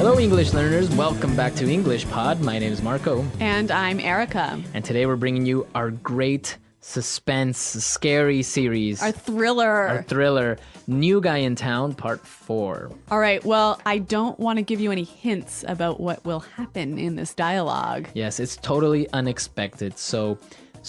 Hello, English learners. Welcome back to English Pod. My name is Marco. And I'm Erica. And today we're bringing you our great suspense, scary series. Our thriller. New Guy in Town, Part 4. All right, well, I don't want to give you any hints about what will happen in this dialogue. Yes, it's totally unexpected. So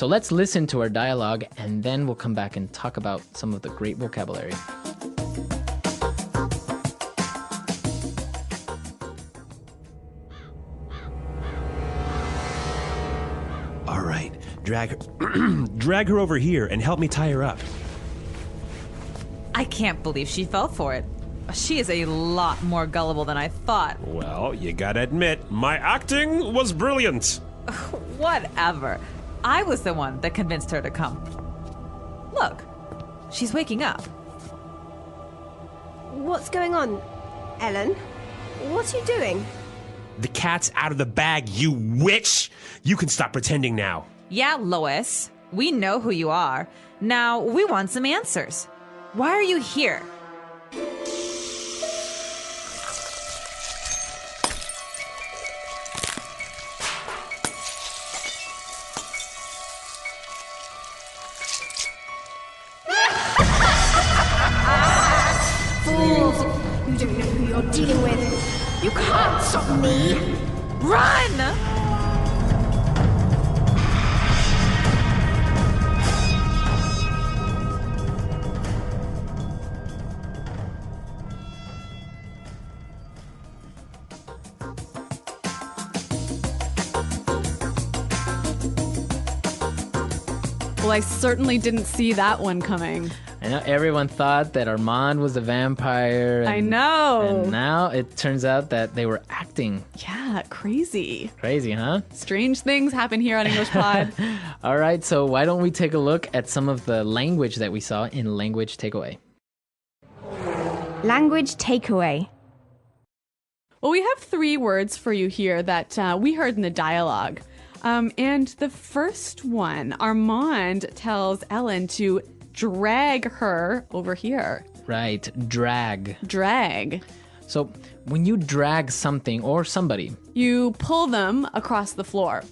let's listen to our dialogue, and then we'll come back and talk about some of the great vocabulary. All right, drag her over here and help me tie her up. I can't believe she fell for it. She is a lot more gullible than I thought. Well, you gotta admit, my acting was brilliant. Whatever. I was the one that convinced her to come. Look, she's waking up. What's going on, Ellen? What are you doing? The cat's out of the bag, you witch! You can stop pretending now. Yeah, Lois, we know who you are. Now, we want some answers. Why are you here? Fools! You don't know who you're dealing with. You can't stop me! Run! Well, I certainly didn't see that one coming. I know everyone thought that Armand was a vampire. I know. And now it turns out that they were acting. Yeah, crazy. Crazy, huh? Strange things happen here on English Pod. All right, so why don't we take a look at some of the language that we saw in Language Takeaway. Language takeaway. Well, we have 3 words for you here that we heard in the dialogue. And the first one, Armand tells Ellen to drag her over here. Right, drag. Drag. So when you drag something or somebody, You pull them across the floor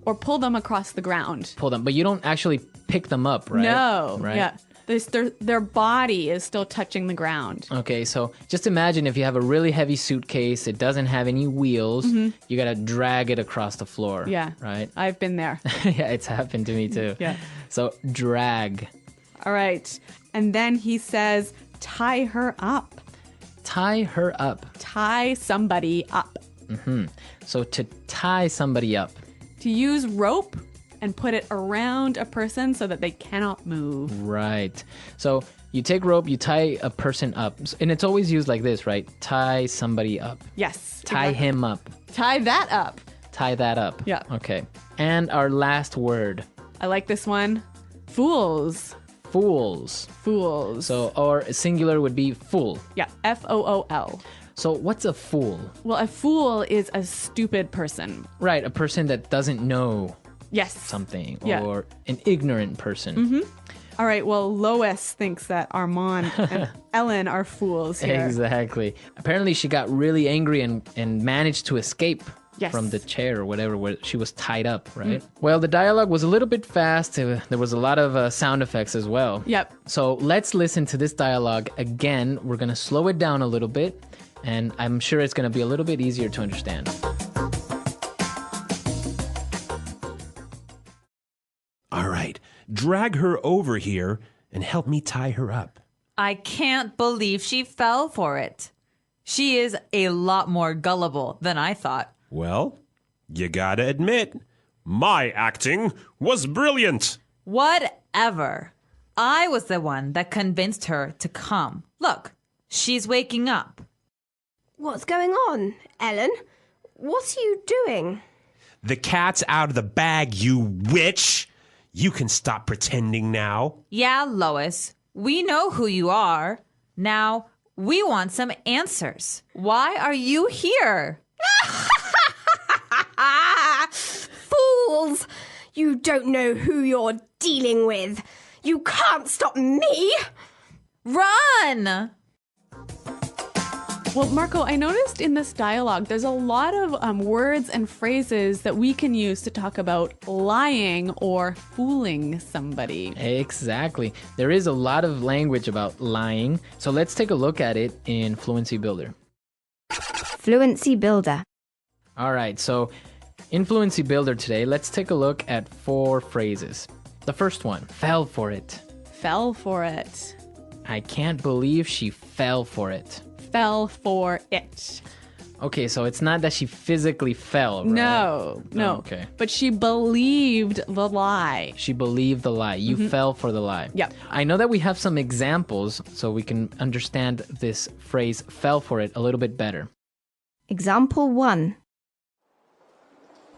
or pull them across the ground. pull them, but you don't actually pick them up, right? No. Right? Yeah. Their body is still touching the ground. Okay, so just imagine if you have a really heavy suitcase, it doesn't have any wheels, you gotta drag it across the floor. Yeah. Right? I've been there. Yeah, it's happened to me too. Yeah. So drag. All right. And then he says, tie her up. Tie her up. Tie somebody up. So to tie somebody up. To use rope and put it around a person so that they cannot move. Right. So you take rope, you tie a person up. And it's always used like this, right? Tie somebody up. Yes. Tie exactly. him up. Tie that up. Tie that up. Yeah. Okay. And our last word. I like this one. Fools. Fools. Fools. So, or singular would be fool. Yeah. Fool. So what's a fool? Well, a fool is a stupid person. Right, a person that doesn't know Yes. something, Yeah. or an ignorant person. All right. Well, Lois thinks that Armand and Ellen are fools here. Exactly. Apparently she got really angry and managed to escape Yes. from the chair or whatever where she was tied up, right? Well, the dialogue was a little bit fast. There was a lot of sound effects as well. Yep. So let's listen to this dialogue again. We're going to slow it down a little bit, and I'm sure it's going to be a little bit easier to understand. All right, drag her over here and help me tie her up. I can't believe she fell for it. She is a lot more gullible than I thought. Well, you gotta admit, my acting was brilliant. Whatever. I was the one that convinced her to come. Look, she's waking up. What's going on, Ellen? What are you doing? The cat's out of the bag, you witch! You can stop pretending now. Yeah, Lois, we know who you are. Now, we want some answers. Why are you here? Fools! You don't know who you're dealing with. You can't stop me! Run! Well, Marco, I noticed in this dialogue, there's a lot of words and phrases that we can use to talk about lying or fooling somebody. Exactly. There is a lot of language about lying. So let's take a look at it in Fluency Builder. Fluency Builder. All right, so in Fluency Builder today, let's take a look at 4 phrases. The first one, fell for it. Fell for it. I can't believe she fell for it. Fell for it. Okay, so it's not that she physically fell, right? No. Oh, okay. But she believed the lie. She believed the lie. You fell for the lie. Yep. I know that we have some examples so we can understand this phrase, fell for it, a little bit better. Example 1.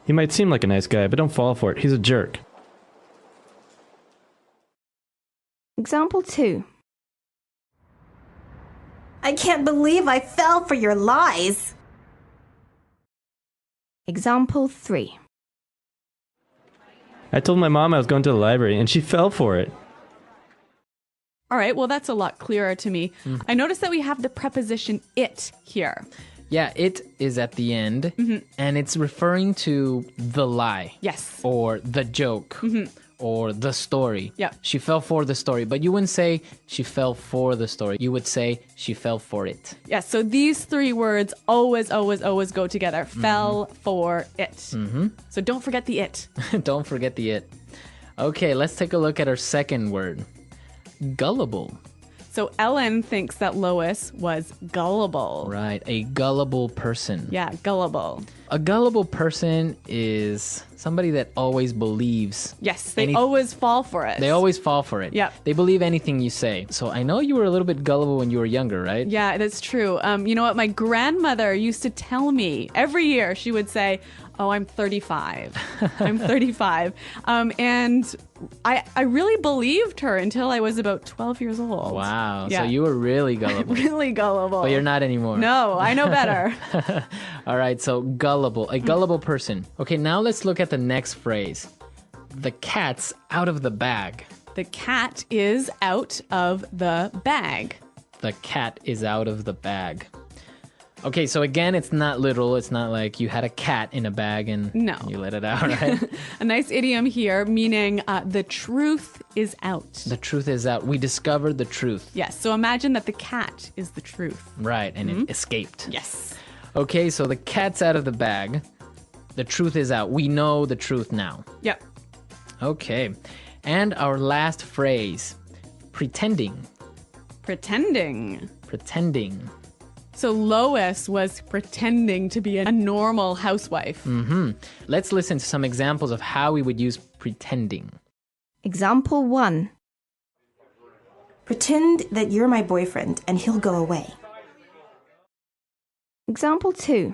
He might seem like a nice guy, but don't fall for it. He's a jerk. Example 2. I can't believe I fell for your lies. Example 3. I told my mom I was going to the library, and she fell for it. All right, well, that's a lot clearer to me. I noticed that we have the preposition it here. Yeah, it is at the end, and it's referring to the lie. Yes. Or the joke. Or the story. Yep. She fell for the story, but you wouldn't say she fell for the story. You would say she fell for it. Yes, so these 3 words always go together. Fell for it. So don't forget the it. Don't forget the it. Okay, let's take a look at our second word. Gullible. So Ellen thinks that Lois was gullible. Right, a gullible person. Yeah, gullible. A gullible person is somebody that always believes. Yes, they always fall for it. They always fall for it. Yep. They believe anything you say. So I know you were a little bit gullible when you were younger, right? Yeah, that's true. You know what? My grandmother used to tell me every year, she would say, oh, I'm 35. I'm 35. And I really believed her until I was about 12 years old. Wow. Yeah. So you were really gullible. Really gullible. But you're not anymore. No, I know better. All right, so gullible, a gullible person. Okay, now let's look at the next phrase. The cat's out of the bag. The cat is out of the bag. The cat is out of the bag. Okay, so again, it's not literal. It's not like you had a cat in a bag and you let it out, right? A nice idiom here, meaning the truth is out. The truth is out. We discovered the truth. Yes, so imagine that the cat is the truth. Right, and it escaped. Yes. Okay, so the cat's out of the bag. The truth is out. We know the truth now. Yep. Okay, and our last phrase, pretending. Pretending. Pretending. So Lois was pretending to be a normal housewife. Let's listen to some examples of how we would use pretending. Example 1. Pretend that you're my boyfriend and he'll go away. Example 2.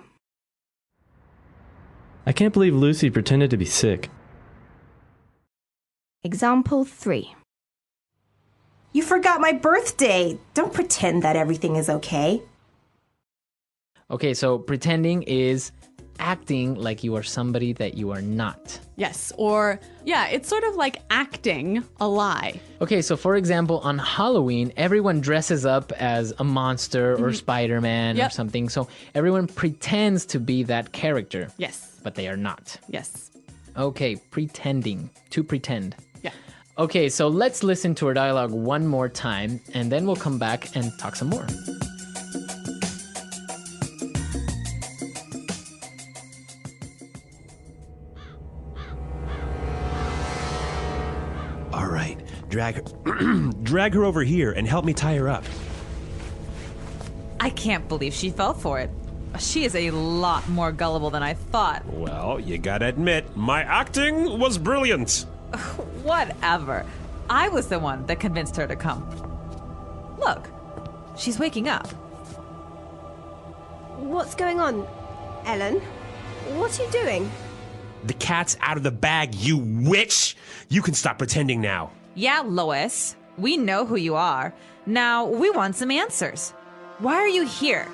I can't believe Lucy pretended to be sick. Example 3. You forgot my birthday. Don't pretend that everything is okay. Okay, so pretending is acting like you are somebody that you are not. Yes, or yeah, it's sort of like acting a lie. Okay, so for example, on Halloween, everyone dresses up as a monster or Spider-Man or something. So everyone pretends to be that character. Yes. But they are not. Yes. Okay, pretending. To pretend. Yeah. Okay, so let's listen to our dialogue one more time, and then we'll come back and talk some more. All right, drag her over here and help me tie her up. I can't believe she fell for it. She is a lot more gullible than I thought. Well, you gotta admit, my acting was brilliant. Whatever. I was the one that convinced her to come. Look, she's waking up. What's going on, Ellen? What are you doing? The cat's out of the bag, you witch! You can stop pretending now. Yeah, Lois, we know who you are. Now, we want some answers. Why are you here?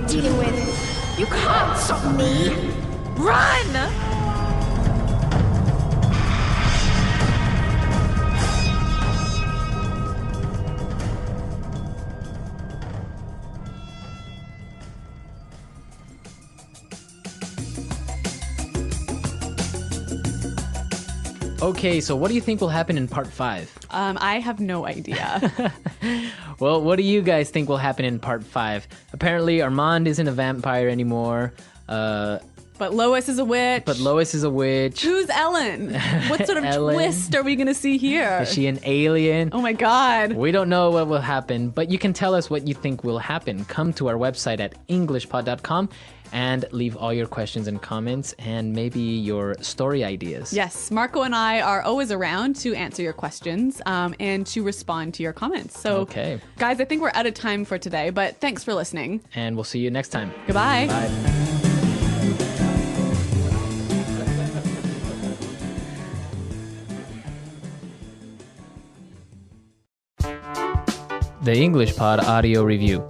you're dealing with. You can't stop me. Run! Okay, so what do you think will happen in part 5? I have no idea. Well, what do you guys think will happen in part 5? Apparently, Armand isn't a vampire anymore. But Lois is a witch. But Lois is a witch. Who's Ellen? What sort of Ellen. twist are we going to see here? Is she an alien? Oh my God. We don't know what will happen, but you can tell us what you think will happen. Come to our website at englishpod.com and leave all your questions and comments and maybe your story ideas. Yes, Marco and I are always around to answer your questions and to respond to your comments. So, Okay. guys, I think we're out of time for today, but thanks for listening. And we'll see you next time. Goodbye. Bye. The English Pod Audio Review.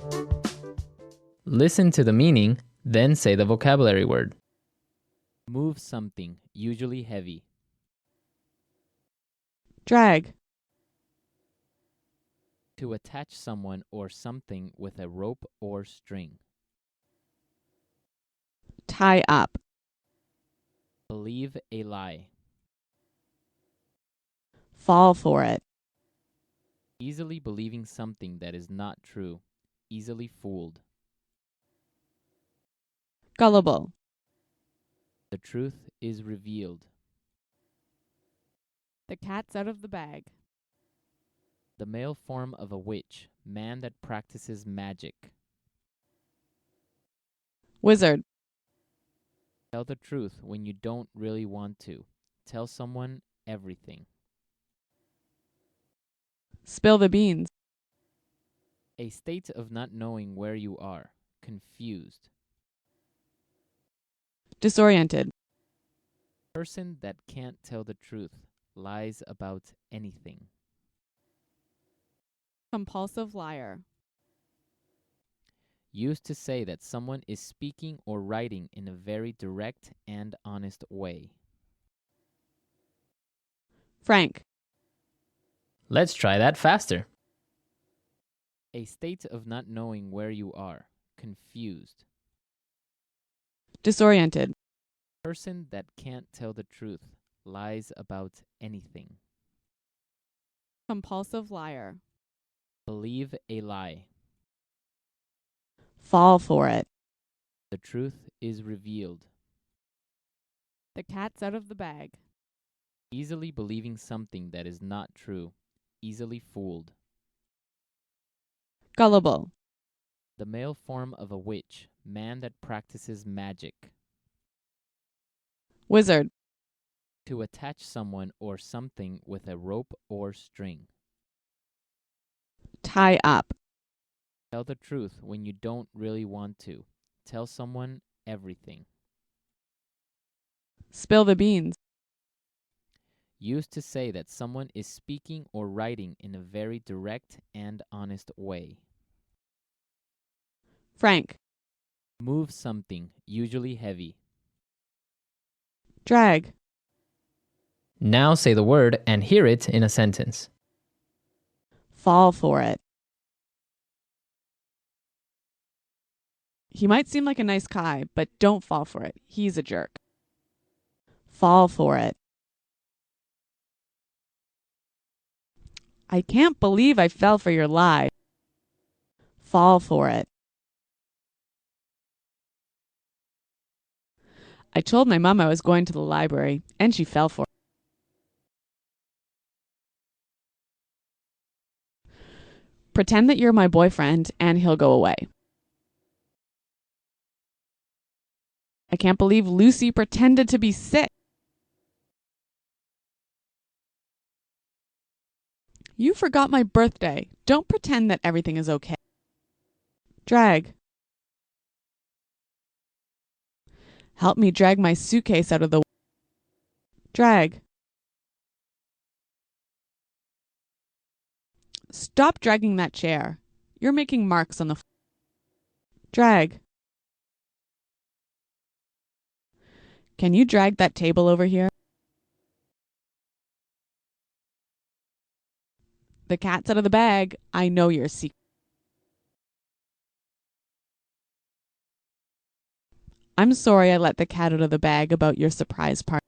Listen to the meaning, then say the vocabulary word. Move something, usually heavy. Drag. To attach someone or something with a rope or string. Tie up. Believe a lie. Fall for it. Easily believing something that is not true. Easily fooled. Gullible. The truth is revealed. The cat's out of the bag. The male form of a witch, man that practices magic. Wizard. Tell the truth when you don't really want to. Tell someone everything. Spill the beans. A state of not knowing where you are. Confused. Disoriented. Person that can't tell the truth. Lies about anything. Compulsive liar. Used to say that someone is speaking or writing in a very direct and honest way. Frank. Let's try that faster. A state of not knowing where you are. Confused. Disoriented. Person that can't tell the truth. Lies about anything. Compulsive liar. Believe a lie. Fall for it. The truth is revealed. The cat's out of the bag. Easily believing something that is not true. Easily fooled. Gullible. The male form of a witch, man that practices magic. Wizard. To attach someone or something with a rope or string. Tie up. Tell the truth when you don't really want to. Tell someone everything. Spill the beans. Used to say that someone is speaking or writing in a very direct and honest way. Frank. Move something, usually heavy. Drag. Now say the word and hear it in a sentence. Fall for it. He might seem like a nice guy, but don't fall for it. He's a jerk. Fall for it. I can't believe I fell for your lie. Fall for it. I told my mom I was going to the library, and she fell for it. Pretend that you're my boyfriend, and he'll go away. I can't believe Lucy pretended to be sick. You forgot my birthday. Don't pretend that everything is okay. Drag. Help me drag my suitcase out of the way. Drag. Stop dragging that chair. You're making marks on the floor. Drag. Can you drag that table over here? The cat's out of the bag. I know your secret. I'm sorry I let the cat out of the bag about your surprise party.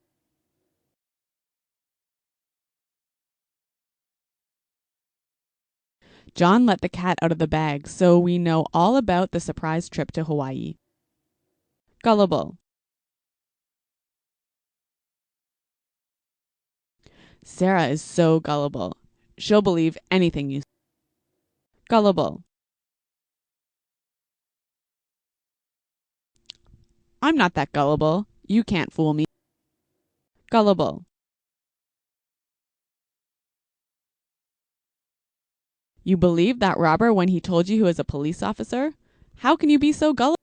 John let the cat out of the bag, so we know all about the surprise trip to Hawaii. Gullible. Sarah is so gullible. She'll believe anything you say. Gullible. I'm not that gullible. You can't fool me. Gullible. You believed that robber when he told you he was a police officer? How can you be so gullible?